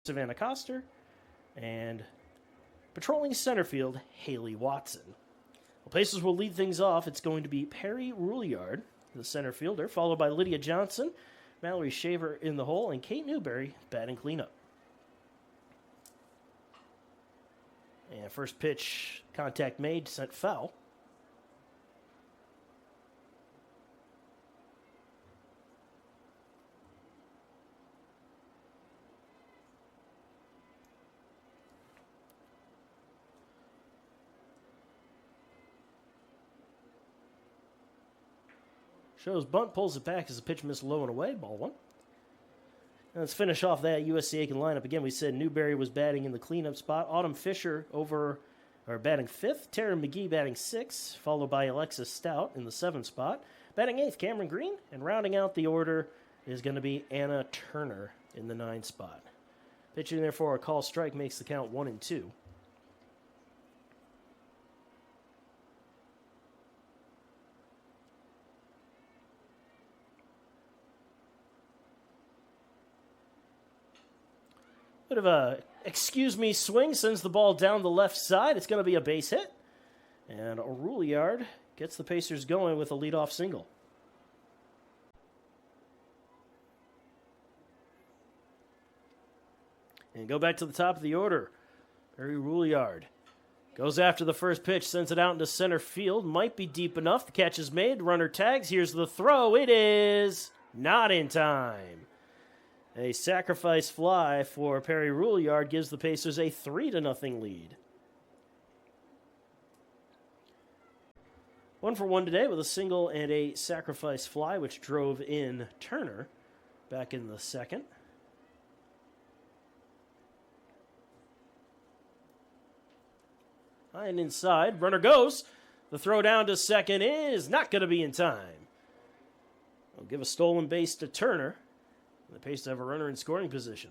Savannah Coster, and patrolling center field, Haley Watson. The Pacers will lead things off. It's going to be Perry Rouliard, the center fielder, followed by Lydia Johnson, Mallory Shaver in the hole, and Kate Newberry batting cleanup. And first pitch, contact made, sent foul. Shows bunt, pulls it back as the pitch missed low and away. Ball one. Now let's finish off that USCA lineup. Again, we said Newberry was batting in the cleanup spot. Autumn Fisher batting fifth. Tara McGee batting sixth, followed by Alexis Stout in the seventh spot. Batting eighth, Cameron Green. And rounding out the order is going to be Anna Turner in the ninth spot. Pitching there for a call strike makes the count 1-2. Bit of a excuse me swing, sends the ball down the left side. It's going to be a base hit. And Rouliard gets the Pacers going with a leadoff single. And go back to the top of the order. Perry Rouliard goes after the first pitch, sends it out into center field. Might be deep enough. The catch is made. Runner tags. Here's the throw. It is not in time. A sacrifice fly for Perry Rouliard gives the Pacers a 3-0 lead. 1 for 1 today with a single and a sacrifice fly, which drove in Turner back in the second. High and inside. Runner goes. The throw down to second is not going to be in time. We'll give a stolen base to Turner. The Pacers have a runner in scoring position.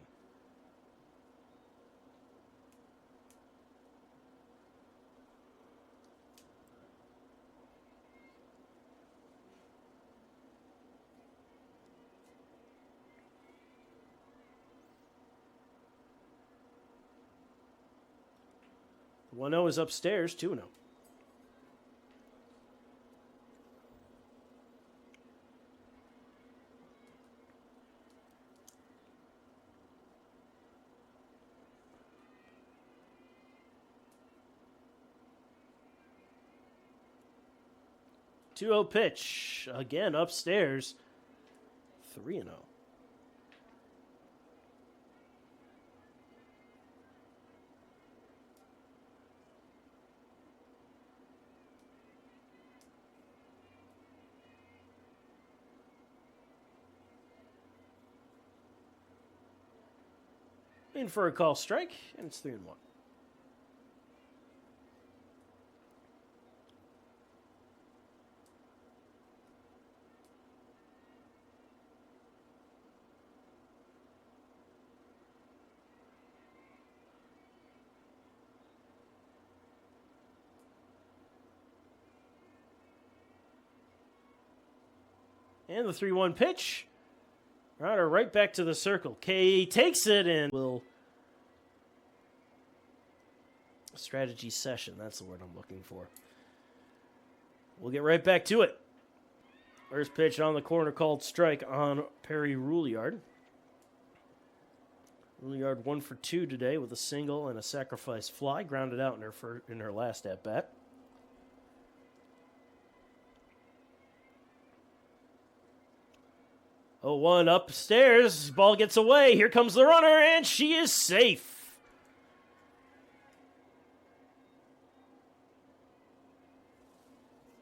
The 1-0 is upstairs, 2-0. Two-0 pitch. Again, upstairs. 3-0. In for a call strike, and it's 3-1. And the 3-1 pitch. Ryder right back to the circle. K takes it and will... Strategy session, that's the word I'm looking for. We'll get right back to it. First pitch on the corner called strike on Perry Rouliard. Rouliard 1 for 2 today with a single and a sacrifice fly. Grounded out in her last at-bat. Oh, 1 upstairs. Ball gets away. Here comes the runner, and she is safe.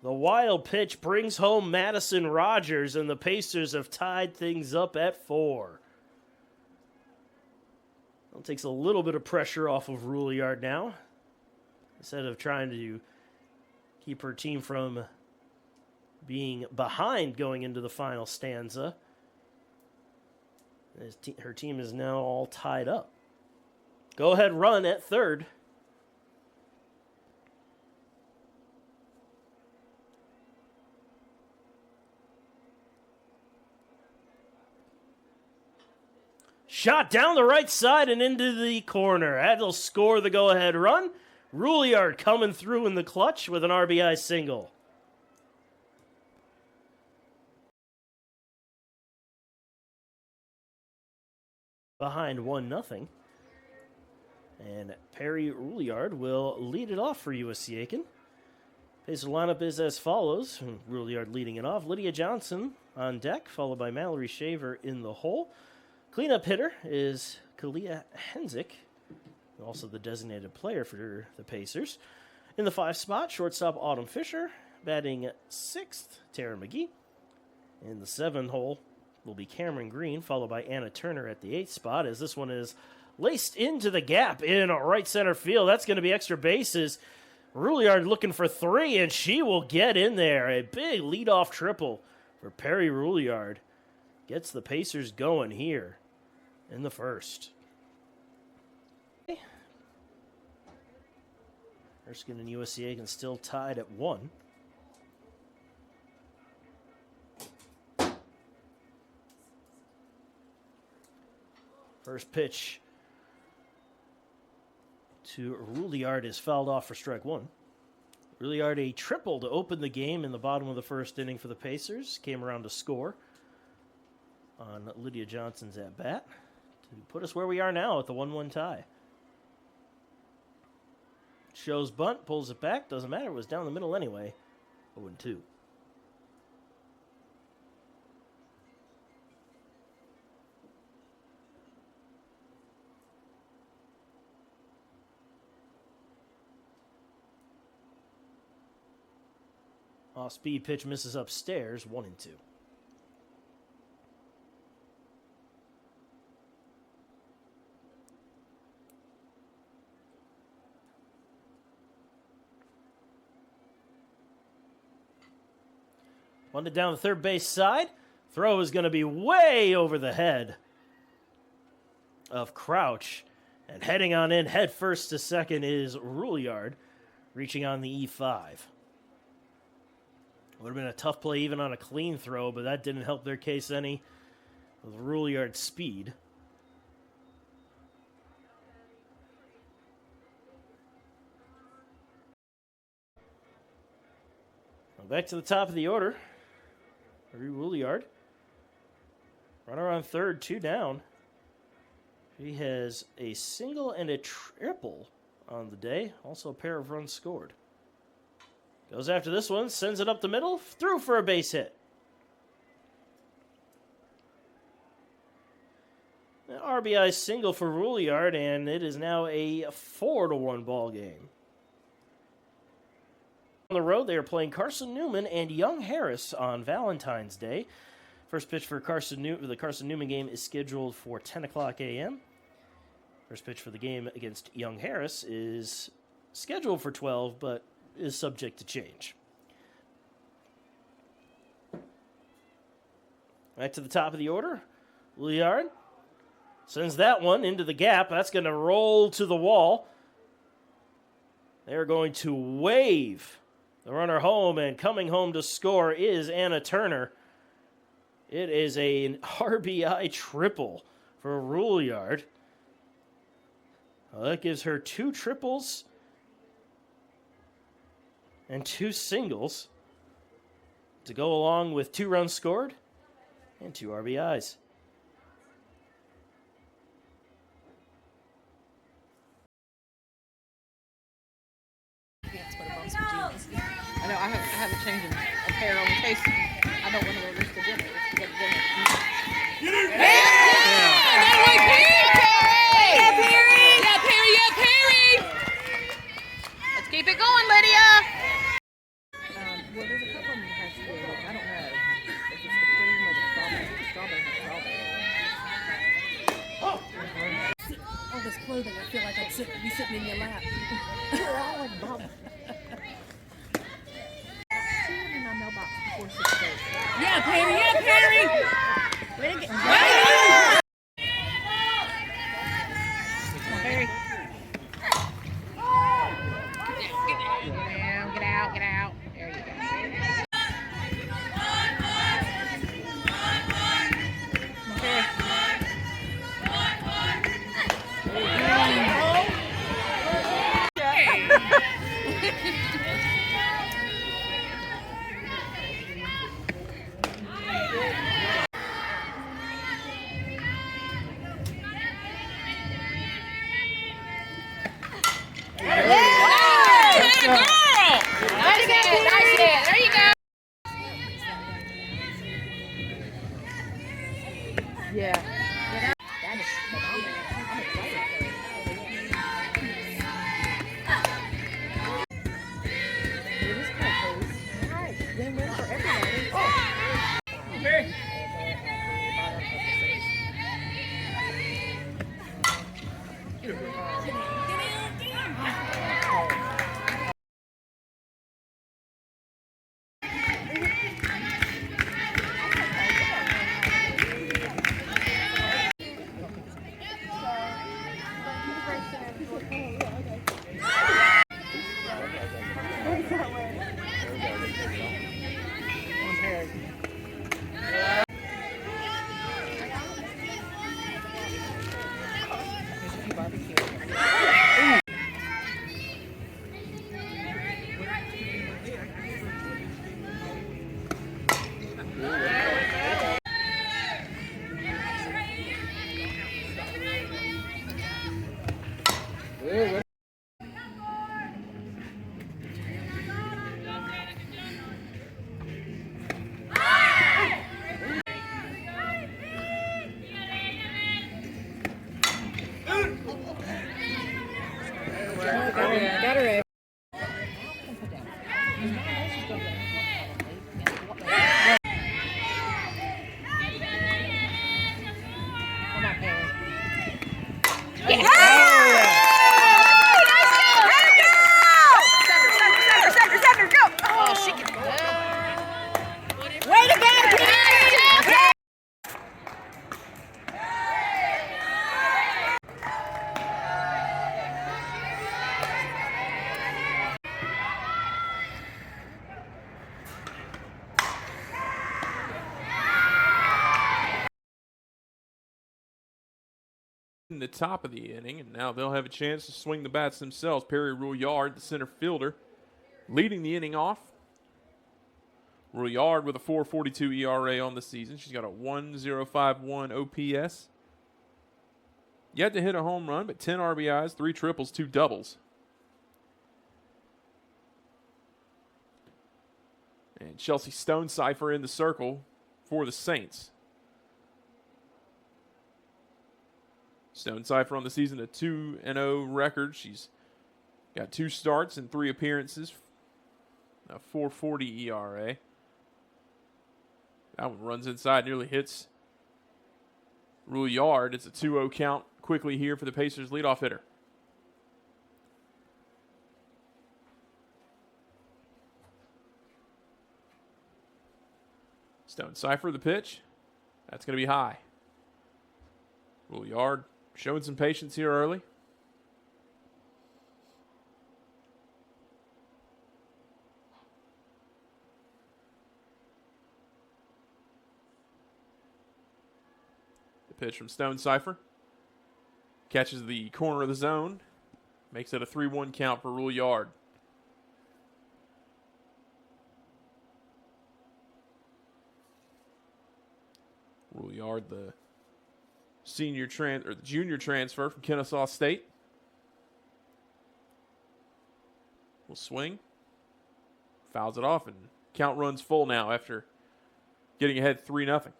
The wild pitch brings home Madison Rogers, and the Pacers have tied things up at 4. Well, it takes a little bit of pressure off of Rouliard now. Instead of trying to keep her team from being behind going into the final stanza, her team is now all tied up. Go ahead run at third. Shot down the right side and into the corner. That'll score the go-ahead run. Rouliard coming through in the clutch with an RBI single. Behind 1-0. And Perry Rouliard will lead it off for USC Aiken. Pacer lineup is as follows. Rouliard leading it off. Lydia Johnson on deck, followed by Mallory Shaver in the hole. Cleanup hitter is Kalia Henzik, also the designated player for the Pacers. In the 5 spot, shortstop Autumn Fisher. Batting 6th, Tara McGee. In the 7 hole will be Cameron Green, followed by Anna Turner at the 8th spot, as this one is laced into the gap in right center field. That's going to be extra bases. Rouliard looking for 3, and she will get in there. A big leadoff triple for Perry Rouliard. Gets the Pacers going here in the first. Erskine and USC Aiken still tied at 1. First pitch to Rouliard is fouled off for strike 1. Rouliard a triple to open the game in the bottom of the first inning for the Pacers. Came around to score on Lydia Johnson's at-bat to put us where we are now at the 1-1 tie. Shows bunt, pulls it back. Doesn't matter, it was down the middle anyway. 0-2. Off-speed pitch misses upstairs, 1-2. Wanted down the third base side. Throw is going to be way over the head of Crouch. And heading on in head first to second is Rouliard, reaching on the E5. Would have been a tough play even on a clean throw, but that didn't help their case any with Rouliard's speed. Well, back to the top of the order. Rouliard. Runner on third, 2 down. He has a single and a triple on the day. Also a pair of runs scored. Goes after this one, sends it up the middle, through for a base hit. An RBI single for Rouliard, and it is now a 4-1 ball game. On the road, they are playing Carson Newman and Young Harris on Valentine's Day. First pitch for the Carson Newman game is scheduled for 10 o'clock a.m. First pitch for the game against Young Harris is scheduled for 12, but is subject to change. Back to the top of the order. Rouliard sends that one into the gap. That's going to roll to the wall. They're going to wave the runner home, and coming home to score is Anna Turner. It is an RBI triple for Rouliard. Well, that gives her 2 triples and 2 singles to go along with 2 runs scored and 2 RBIs. I know I have a change in apparel in case I don't want to go risk the dinner. Let's keep it going, Lydia. Well, there's a couple of them that has to. I don't know if it's the cream or the strawberry. All this clothing, I feel like I'm sitting in your lap. You're all in bubble. See them in my mailbox before 6:30. Yeah, Perry! Yeah, Perry! Way to get. Perry. Get out. There you go. Okay. Yeah. That is phenomenal. I'm excited for it. It is kind of close. All right. Win-win for everybody. Oh. Got her in. In the top of the inning, and now they'll have a chance to swing the bats themselves. Perry Rouillard, the center fielder, leading the inning off. Rouillard with a 4.42 ERA on the season. She's got a 1.051 OPS. Yet to hit a home run, but 10 RBIs, 3 triples, 2 doubles. And Chelsea Stonecipher in the circle for the Saints. Stonecipher on the season, a 2-0 record. She's got 2 starts and 3 appearances, a 4.40 ERA. That one runs inside, nearly hits Rouillard. It's a 2-0 count quickly here for the Pacers' leadoff hitter. Stonecipher, the pitch. That's going to be high. Rouillard showing some patience here early. The pitch from Stonecipher. Catches the corner of the zone. Makes it a 3-1 count for Rouillard. Rouillard, the the junior transfer from Kennesaw State. Will swing. Fouls it off, and count runs full now after getting ahead 3-0.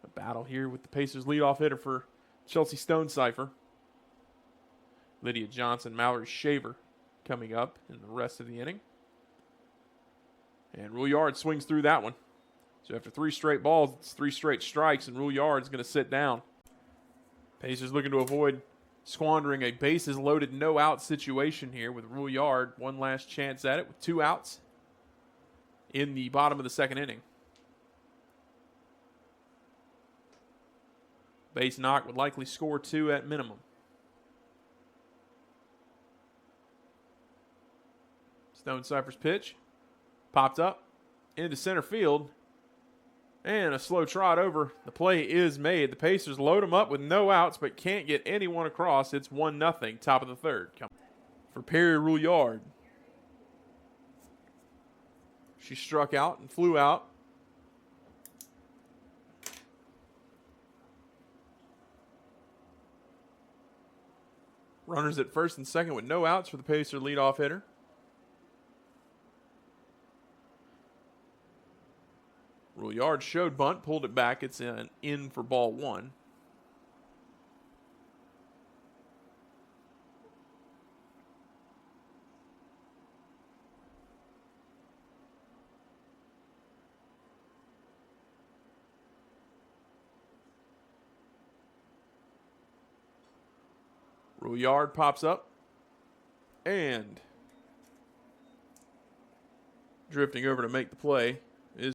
A battle here with the Pacers leadoff hitter for Chelsea Stonecipher. Lydia Johnson, Mallory Shaver coming up in the rest of the inning. And Rouillard swings through that one. So after 3 straight balls, it's 3 straight strikes, and Rouillard's going to sit down. Pacers looking to avoid squandering a bases-loaded no-out situation here with Rouillard. One last chance at it with 2 outs in the bottom of the second inning. Base knock would likely score 2 at minimum. Stonecipher's pitch. Popped up into center field. And a slow trot over. The play is made. The Pacers load them up with no outs, but can't get anyone across. It's 1-0, top of the third. For Perry Rouillard. She struck out and flew out. Runners at first and second with no outs for the Pacer leadoff hitter. Rule Yard showed bunt, pulled it back. It's in for ball 1. Rule Yard pops up. And drifting over to make the play is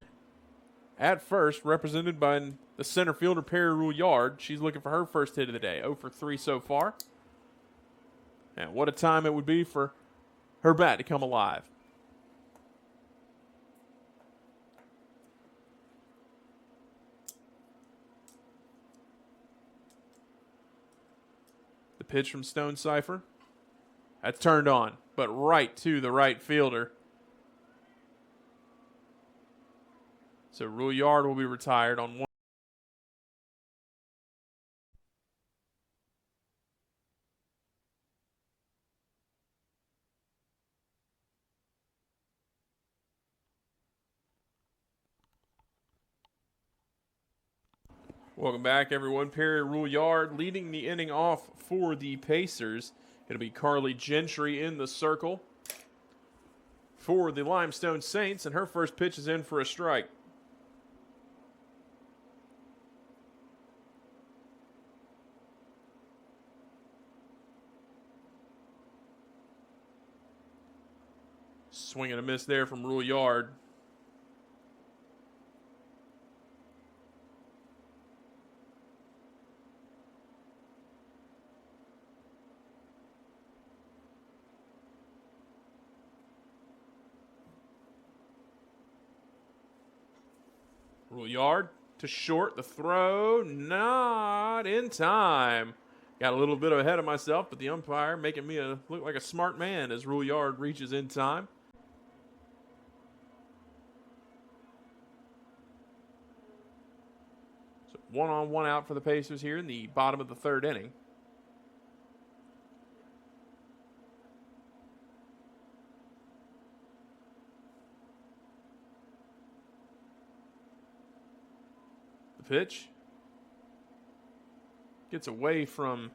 at first, represented by the center fielder, Perry Rule Yard. She's looking for her first hit of the day. 0 for 3 so far. And what a time it would be for her bat to come alive. The pitch from Stone Cipher. That's turned on, but right to the right fielder. So Rule Yard will be retired on 1. Welcome back, everyone. Perry Rule Yard leading the inning off for the Pacers. It'll be Carly Gentry in the circle for the Limestone Saints, and her first pitch is in for a strike. Swing and a miss there from Rule Yard. Rule Yard to short. The throw not in time. Got a little bit ahead of myself, but the umpire making me look like a smart man as Rule Yard reaches in time. So 1 on 1 out for the Pacers here in the bottom of the 3rd inning. The pitch gets away from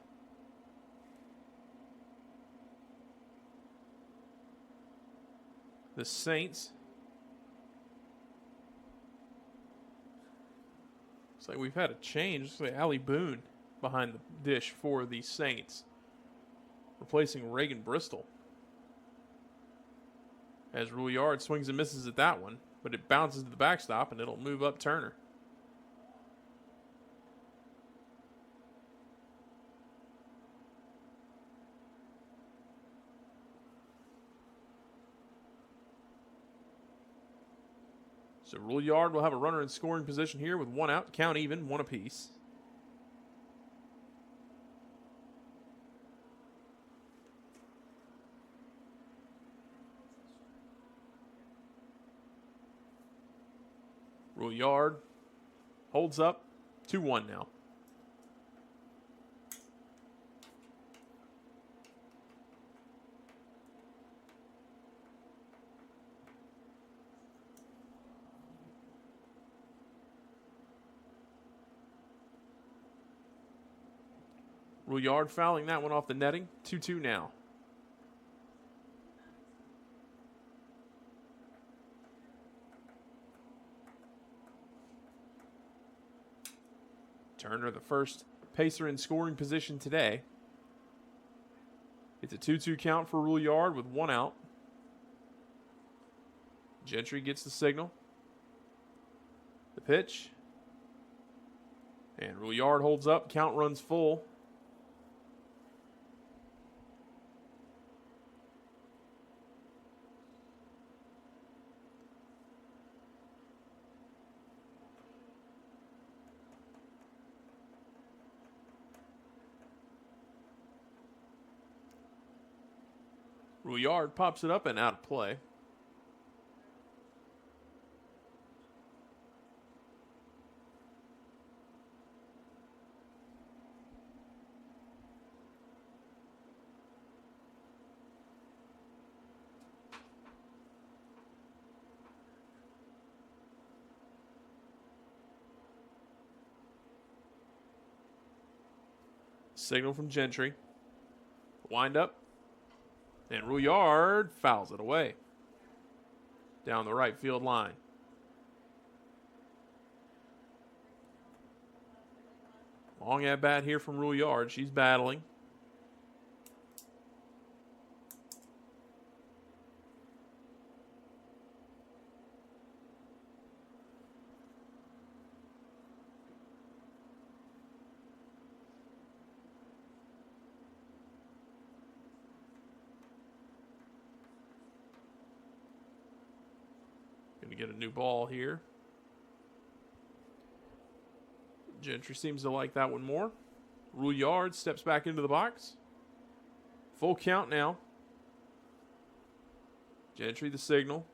the Saints. Looks like we've had a change. Looks like Allie Boone behind the dish for the Saints, replacing Reagan Bristol. As Rule Yard swings and misses at that one, but it bounces to the backstop and it'll move up Turner. So Rule Yard will have a runner in scoring position here with 1 out, count even, 1 apiece. Rule Yard holds up, 2-1 now. Rule Yard fouling that one off the netting. 2-2 now. Turner, the first Pacer in scoring position today. It's a 2-2 count for Rule Yard with 1 out. Gentry gets the signal. The pitch. And Rule Yard holds up. Count runs full. Rule Yard pops it up and out of play. signal from Gentry. Wind up. And Rouillard fouls it away. Down the right field line. Long at bat here from Rouillard. She's battling. Going to get a new ball here. Gentry seems to like that one more. Rouillard steps back into the box. Full count now. Gentry the signal.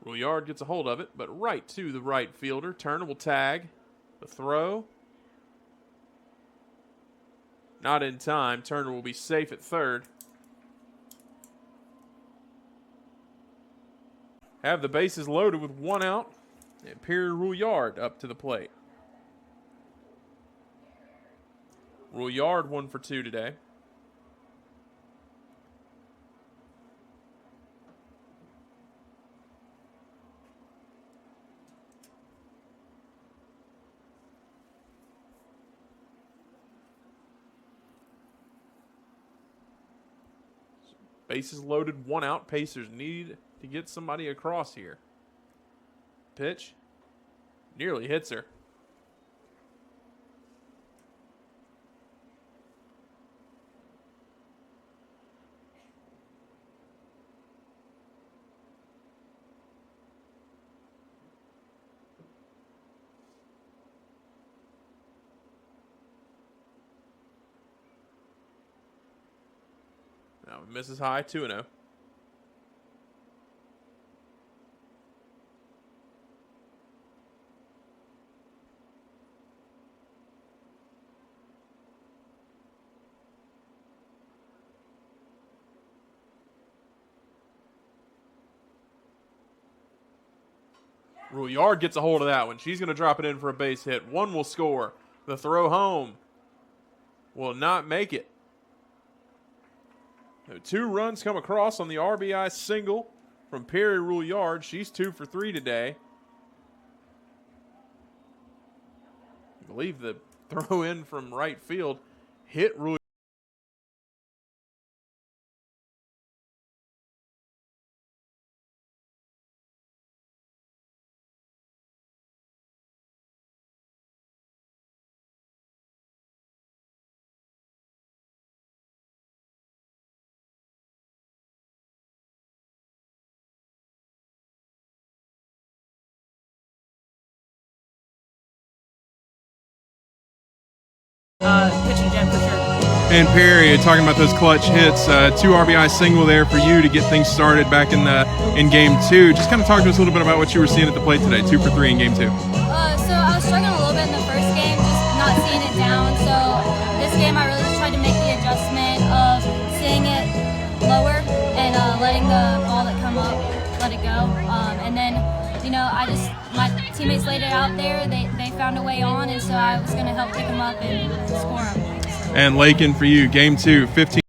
Rouillard gets a hold of it, but right to the right fielder. Turner will tag. The throw. Not in time. Turner will be safe at third. Have the bases loaded with one out. And Pierre Rouillard up to the plate. Rouillard 1 for 2 today. Bases loaded, one out. Pacers need to get somebody across here. Pitch. Nearly hits her. Now misses high, 2-0. Rouillard gets a hold of that one. She's going to drop it in for a base hit. One will score. The throw home will not make it. So 2 runs come across on the RBI single from Perry Rouillard. She's 2 for 3 today. I believe the throw in from right field hit Rouillard. Pitching Jen for sure. And Perry, talking about those clutch hits, 2 RBI single there for you to get things started back in game 2. Just kind of talk to us a little bit about what you were seeing at the plate today. 2 for 3 in game 2. So I was struggling a little bit in the first game, just not seeing it down. So this game I really just tried to make the adjustment of seeing it lower and letting the ball that come up, let it go. And then, my teammates laid it out there. They found a way on, and so I was going to help pick them up and score them. And Lakin, for you, game 2, 15.